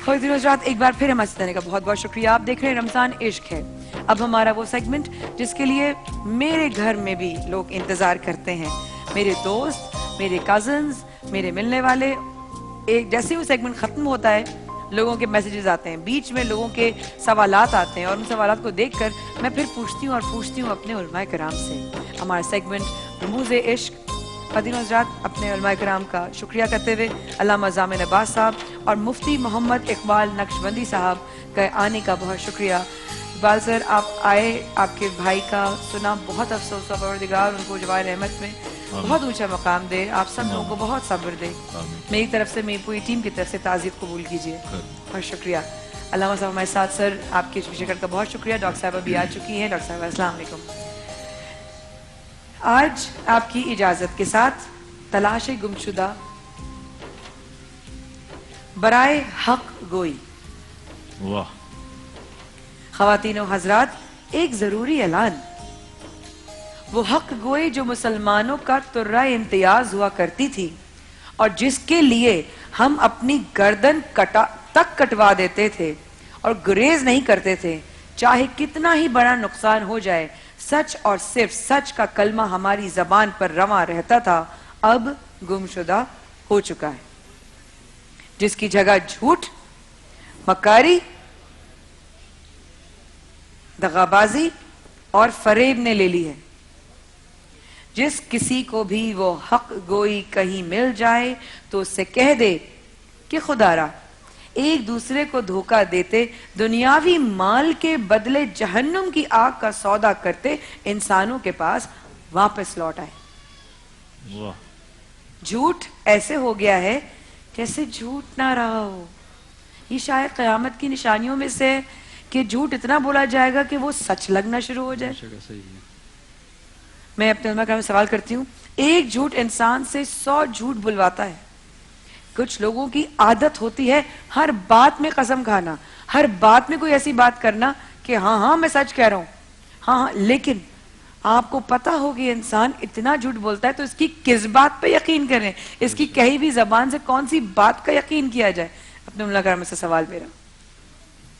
خواتین و حضرات ایک بار پھر ہمیں سننے کا بہت بہت شکریہ. آپ دیکھ رہے ہیں رمضان عشق ہے. اب ہمارا وہ سیگمنٹ جس کے لیے میرے گھر میں بھی لوگ انتظار کرتے ہیں, میرے دوست, میرے کزنز, میرے ملنے والے. ایک جیسے وہ سیگمنٹ ختم ہوتا ہے لوگوں کے میسیجز آتے ہیں, بیچ میں لوگوں کے سوالات آتے ہیں, اور ان سوالات کو دیکھ کر میں پھر پوچھتی ہوں اپنے علماء کرام سے. ہمارا سیگمنٹ رموز عشق. خواتین و حضرات اپنے علماء کرام کا شکریہ کرتے ہوئے علامہ ضامن عباس صاحب اور مفتی محمد اقبال نقشبندی صاحب کا آنے کا بہت شکریہ. اقبال سر آپ آئے, آپ کے بھائی کا سنا, بہت افسوس ہوا. پروردگار ان کو جوائے رحمت میں بہت اونچا مقام دے, آپ سب لوگوں کو بہت صبر دے. میری طرف سے, میری پوری ٹیم کی طرف سے تعزیت قبول کیجیے. بہت شکریہ. علامہ صاحب ہمارے ساتھ سر, آپ کی شکر کا بہت شکریہ. ڈاکٹر صاحبہ بھی آ چکی ہیں. ڈاکٹر صاحبہ السلام علیکم. آج آپ کی اجازت کے ساتھ تلاش گمشدہ برائے حق گوئی. واہ. خواتین و حضرات ایک ضروری اعلان. وہ حق گوئی جو مسلمانوں کا ترہ امتیاز ہوا کرتی تھی اور جس کے لیے ہم اپنی گردن تک کٹوا دیتے تھے اور گریز نہیں کرتے تھے, چاہے کتنا ہی بڑا نقصان ہو جائے, سچ اور صرف سچ کا کلمہ ہماری زبان پر رواں رہتا تھا, اب گمشدہ ہو چکا ہے. جس کی جگہ جھوٹ, مکاری, دغابازی اور فریب نے لے لی ہے. جس کسی کو بھی وہ حق گوئی کہیں مل جائے تو اس سے کہہ دے کہ خدا را ایک دوسرے کو دھوکہ دیتے, دنیاوی مال کے بدلے جہنم کی آگ کا سودا کرتے انسانوں کے پاس واپس لوٹ آئے. جھوٹ ایسے ہو گیا ہے جیسے جھوٹ نہ رہا ہو. یہ شاید قیامت کی نشانیوں میں سے کہ جھوٹ اتنا بولا جائے گا کہ وہ سچ لگنا شروع ہو جائے. میں اپنے علماء کرام میں سوال کرتی ہوں, ایک جھوٹ انسان سے 100 جھوٹ بلواتا ہے. کچھ لوگوں کی عادت ہوتی ہے ہر بات میں قسم کھانا, ہر بات میں کوئی ایسی بات کرنا کہ ہاں میں سچ کہہ رہا ہوں, ہاں. لیکن آپ کو پتا ہوگی انسان اتنا جھوٹ بولتا ہے تو اس کی کس بات پہ یقین کریں, اس کی کہی بھی زبان سے کون سی بات کا یقین کیا جائے. اپنے علماء کرام سے سوال میرا.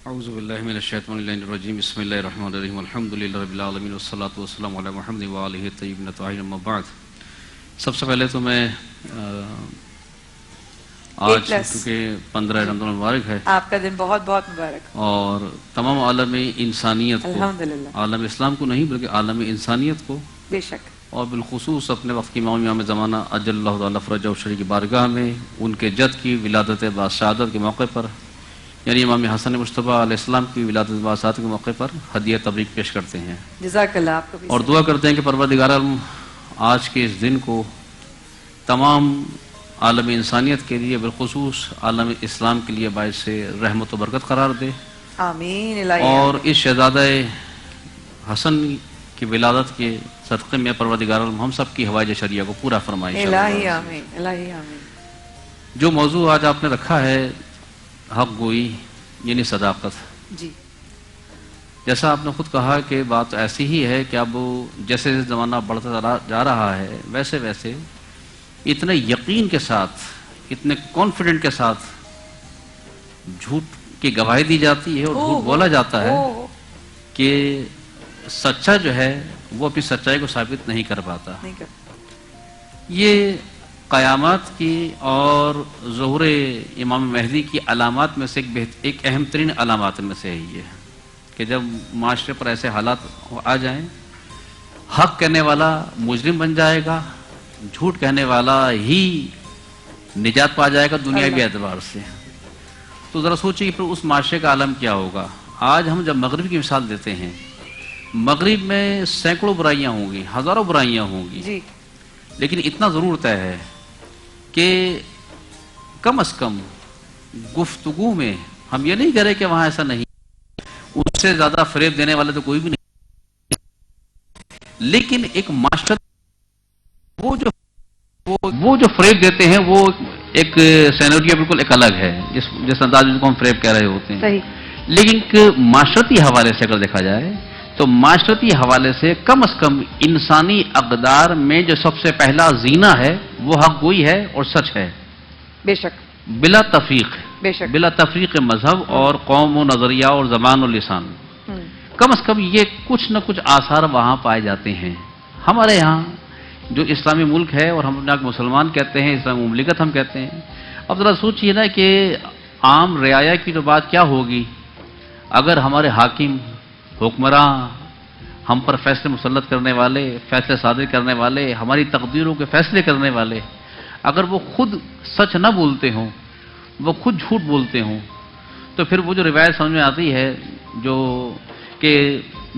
اعوذ باللہ من الشیطان الرجیم. بسم اللہ الرحمن الرحیم. الحمدللہ رب العالمین والصلاة والسلام علی محمد وآلہ الطیبین الطاہرین. اما بعد, سب سے پہلے تو میں آج کیونکہ 15 رمضان المبارک ہے, آپ کا دن بہت بہت مبارک, اور تمام عالم انسانیت کو, الحمدللہ, عالم اسلام کو نہیں بلکہ عالم انسانیت کو, بے شک, اور بالخصوص اپنے وقت کی امام زمانہ اجل اللہ تعالیٰ فرجہ الشریف کی بارگاہ میں ان کے جد کی ولادت باشہادت کے موقع پر, یعنی امام حسن مصطفیٰ علیہ السلام کی ولادت باشہادت کے موقع پر ہدیہ تبریک پیش کرتے ہیں. جزاک اللہ. آپ کو بھی, اور دعا کرتے ہیں کہ پروردگار عالم آج کے اس دن کو تمام عالم انسانیت کے لیے, بالخصوص عالم اسلام کے لیے باعث رحمت و برکت قرار دے. آمین. اور اس شہزادہ حسن کی ولادت کے صدقے میں پروردگار عالم ہم سب کی حوائج شریعہ کو پورا فرمائے. الہی آمین, الہی آمین. جو موضوع آج آپ نے رکھا ہے حق گوئی یعنی صداقت, جی, جیسا آپ نے خود کہا کہ بات ایسی ہی ہے کہ اب جیسے زمانہ بڑھتا جا رہا ہے ویسے ویسے اتنے یقین کے ساتھ, اتنے کانفیڈنٹ کے ساتھ جھوٹ کی گواہی دی جاتی ہے اور جھوٹ بولا جاتا ہے کہ سچا جو ہے وہ اپنی سچائی کو ثابت نہیں کر پاتا. یہ قیامات کی اور ظہور امام مہدی کی علامات میں سے ایک اہم ترین علامات میں سے ہے کہ جب معاشرے پر ایسے حالات آ جائیں, حق کہنے والا مجرم بن جائے گا, جھوٹ کہنے والا ہی نجات پا جائے گا دنیاوی اعتبار سے. تو ذرا سوچیے کہ پھر اس معاشرے کا عالم کیا ہوگا. آج ہم جب مغرب کی مثال دیتے ہیں, مغرب میں سینکڑوں برائیاں ہوں گی, ہزاروں برائیاں ہوں گی, لیکن اتنا ضرور طے ہے کہ کم از کم گفتگو میں ہم یہ نہیں کہہ رہے کہ وہاں ایسا نہیں, اس سے زیادہ فریب دینے والے تو کوئی بھی نہیں, لیکن ایک معاشرہ وہ جو فریب دیتے ہیں وہ ایک سینوریو بالکل ایک الگ ہے, جس انداز میں ہم فریب کہہ رہے ہوتے ہیں. لیکن معاشرتی حوالے سے اگر دیکھا جائے تو معاشرتی حوالے سے کم از کم انسانی اقدار میں جو سب سے پہلا زینہ ہے وہ حق گوئی ہے اور سچ ہے. بے شک, بلا تفریق, बेशक। बिला तफरीक मजहब और कौम व नज़रिया और ज़बान और लिसान। कम से कम ये कुछ न कुछ आसार वहाँ पाए जाते हैं। हमारे यहाँ जो इस्लामी मुल्क है और हम अपने मुसलमान कहते हैं, इस्लामी मुमलिकत हम कहते हैं। अब ज़रा सोचिए ना कि आम रियाया की तो बात क्या होगी अगर हमारे हाकिम, हुक्मरान, हम पर फैसले मुसल्लत करने वाले, फैसले सादिर करने वाले, हमारी तकदीरों के फैसले करने वाले, अगर वो खुद सच न बोलते हों, वो खुद झूठ बोलते हों, तो फिर वो जो रिवायत समझ में आती है जो कि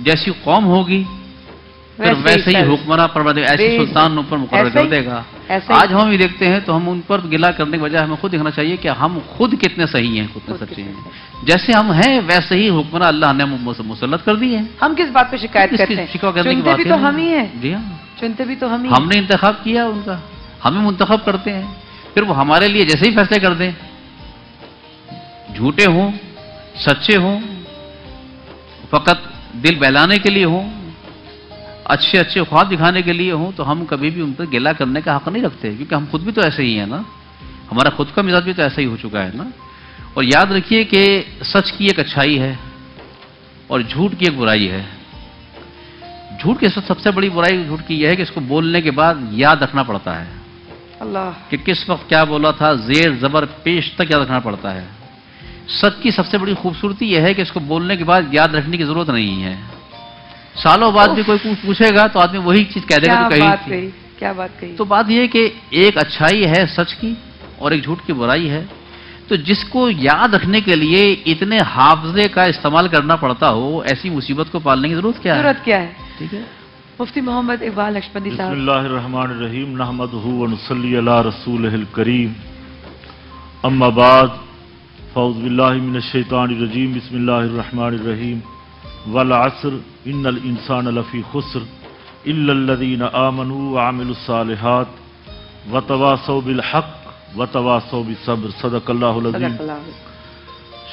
जैसी कौम होगी फिर वैसे ही हुक्मरान परवरदिगार, ऐसे सुल्तान ऊपर मुकर्रर कर देगा। आज हम भी देखते हैं तो हम उन पर गिला करने के बजाय हमें खुद देखना चाहिए कि हम खुद कितने सही हैं, कितने सच्चे हैं। जैसे हम हैं वैसे ही हुक्मरान अल्लाह ने मुसल्लत कर दिए हैं। हम किस बात पे शिकायत करते हैं? चुनते भी तो हम ही हैं। जी हाँ, चुनते भी तो हम ही। हमने इंतखाब किया उनका, हमें मुंतखब करते हैं, फिर वो हमारे लिए जैसे ही फैसले कर दें, झूठे हों, सच्चे हों, फकत दिल बहलाने के लिए हों, अच्छे अच्छे ख्वाब दिखाने के लिए हों, तो हम कभी भी उन पर गिला करने का हक नहीं रखते, क्योंकि हम खुद भी तो ऐसे ही हैं ना। हमारा खुद का मिजाज भी तो ऐसा ही हो चुका है ना। और याद रखिए कि सच की एक अच्छाई है और झूठ की एक बुराई है। झूठ की सबसे बड़ी बुराई झूठ की यह है कि इसको बोलने के बाद याद रखना पड़ता है अल्लाह कि किस वक्त क्या बोला था, जेर जबर पेश तक याद रखना पड़ता है। सच की सबसे बड़ी खूबसूरती यह है कि इसको बोलने के बाद याद रखने की जरूरत नहीं है। सालों बाद भी कोई पूछेगा तो आदमी वही चीज कह देगा जो कही थी। क्या बात कही। तो बात यह है कि एक अच्छाई है सच की और एक झूठ की बुराई है। तो जिसको याद रखने के लिए इतने हाफजे का इस्तेमाल करना पड़ता हो, ऐसी मुसीबत को पालने की जरूरत क्या है? ठीक है। मुफ्ती मोहम्मद इकबाल लक्षपति साहब। बिस्मिल्लाहिर्रहमानिर्रहीम, नहमदुहु व नुसल्ली अला रसूलिहिल करीम, अम्मा बाद, फ़ऊज़ु बिल्लाहि मिनश शैतानिर रजीम, बिस्मिल्लाहिर्रहमानिर्रहीम, वल अस्र इन्नल इंसान लफ़ी खुस्र इल्लल्लज़ीना आमनू व अमिलुस सालिहात व तवासौ बिल हक़ व तवासौ बिस्सब्र। सदक़ल्लाहुल अज़ीम।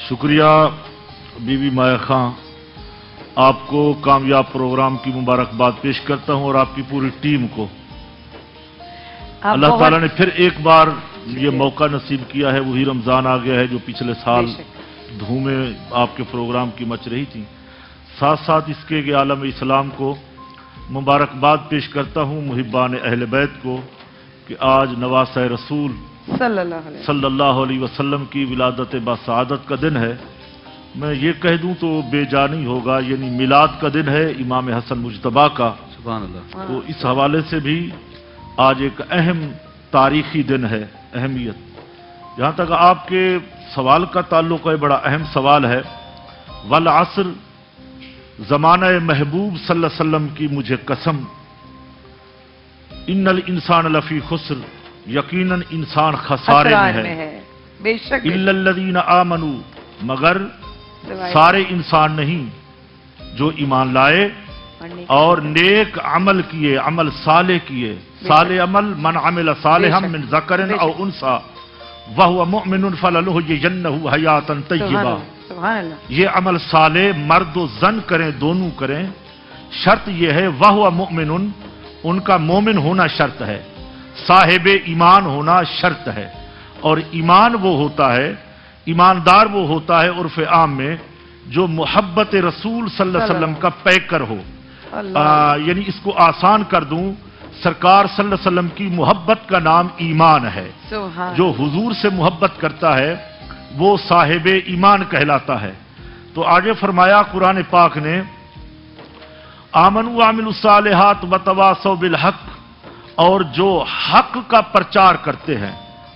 शुक्रिया बीबी माया खां, आपको कामयाब प्रोग्राम की मुबारकबाद पेश करता हूं और आपकी पूरी टीम को। अल्लाह ताला ने फिर एक बार ये मौका नसीब किया है। वही रमज़ान आ गया है जो पिछले साल धूमें आपके प्रोग्राम की मच रही थी। साथ साथ इसके कि आलम इस्लाम को मुबारकबाद पेश करता हूँ, मुहिब्बान अहले बैत को, कि आज नवासे रसूल सल्लल्लाहु अलैहि वसल्लम की विलादत बासआदत का दिन है। मैं ये कह दूं तो बेजा नहीं होगा, यानी मिलाद का दिन है इमाम हसन मुज्तबा का। सुभान अल्लाह। तो इस हवाले से भी आज एक अहम तारीखी दिन है, अहमियत। जहाँ तक आपके सवाल का ताल्लुक है, बड़ा अहम सवाल है। वल असर, ज़माना महबूब सल्लल्लाहु अलैहि वसल्लम की मुझे कसम, इन्नल इंसान लफ़ी खुस्र, यकीनन इंसान खसारे में है। बेशक। इल्लल्लज़ीना आमनू, मगर सारे इंसान नहीं जो ईमान लाए और नेक अमल किए, अमल साले किए। साले अमल मन अमिल सालिहम मिन ज़करिन औ उनसा वहुव मुमिनुन फलनुहयिन्नहु हयातन तय्यबा। ये अमल साले मर्द व जन करें, दोनों करें। शर्त यह है वहुव मुमिनुन, उनका मोमिन होना शर्त है, साहिब ईमान होना शर्त है। और ईमान वो होता है, ईमानदार वो होता है उर्फ आम में जो मोहब्बत रसूल सल्लल्लाहु अलैहि वसल्लम का पैकर हो। यानी इसको आसान कर दूं, सरकार सल्लल्लाहु अलैहि वसल्लम की मोहब्बत का नाम ईमान है। जो हुजूर से मोहब्बत करता है वो साहिब ईमान कहलाता है। तो आगे फरमाया कुरान पाक ने, आमनू आमिलुस सालिहात व तवासौ बिल हक, और जो हक का प्रचार करते हैं।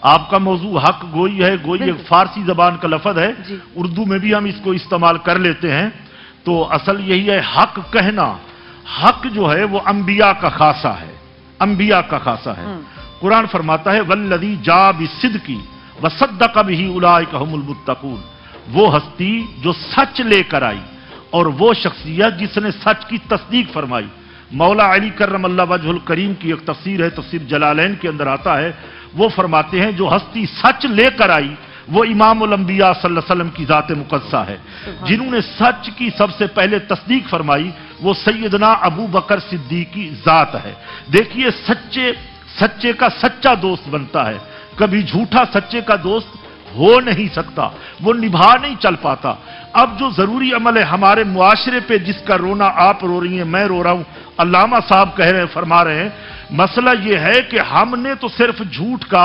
आपका मौजू हक गोई है, गोई एक फारसी जबान का लफ्ज है, उर्दू में भी हम इसको इस्तेमाल कर लेते हैं। तो असल यही है हक कहना। हक जो है वो अंबिया का खासा है, अंबिया का खासा है। कुरान फरमाता है वल्लज़ी जा बिस्सिद्क़ि व सद्दक़ बिही उलाइका हुमुल मुत्तक़ून, वो हस्ती जो सच लेकर आई और वो शख्सियत जिसने सच की तस्दीक फरमाई। मौला अली कर्रमल्लाहु वजहुल करीम की एक तफसीर है, तफसीर जलालैन के अंदर आता है, वो फरमाते हैं जो हस्ती सच लेकर आई वो इमामुल अंबिया सल्लल्लाहु अलैहि वसल्लम की ज़ात मुक़द्दसा है। जिन्होंने सच की सबसे पहले तस्दीक फरमाई वो सैयदना अबू बकर सिद्दीक़ की ज़ात है। देखिए सच्चे का सच्चा दोस्त बनता है, कभी झूठा सच्चे का दोस्त हो नहीं सकता, वो निभा नहीं चल पाता। अब जो जरूरी अमल है हमारे मुआशरे पे, जिसका रोना आप रो रही हैं, मैं रो रहा हूं, अल्लामा साहब कह रहे हैं, फरमा रहे हैं, मसला ये है कि हमने तो सिर्फ झूठ का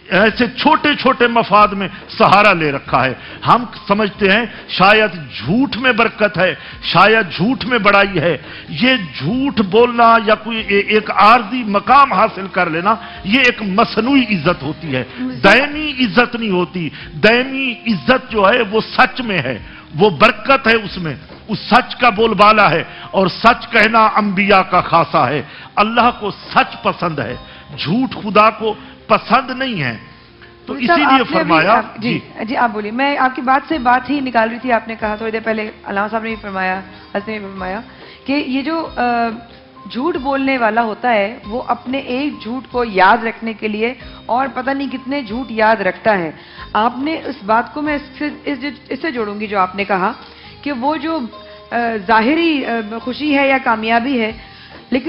ऐसे छोटे छोटे मफाद में सहारा ले रखा है। हम समझते हैं शायद झूठ में बरकत है, शायद झूठ में बड़ाई है। ये झूठ बोलना या कोई एक आर्जी मकाम हासिल कर लेना, ये एक मसनूई इज्जत होती है, दायमी इज्जत नहीं होती। दायमी इज्जत जो है वो सच में है, वो बरकत है उसमें, उस सच का बोलबाला है, और सच कहना अंबिया का खासा है। अल्लाह को सच पसंद है, झूठ खुदा को पसंद नहीं है। तो इसीलिए फरमाया जी जी आप बोलिए। मैं आपकी बात से बात ही निकाल रही थी। आपने कहा थोड़ी देर पहले, अल्लामा साहब ने भी फरमाया, हज़रत ने भी फरमाया कि ये जो झूठ बोलने वाला होता है वो अपने एक झूठ को याद रखने के लिए और पता नहीं कितने झूठ याद रखता है। आपने इस बात को मैं इससे जोड़ूंगी जो आपने कहा कि वो जो जाहिरी खुशी है या कामयाबी है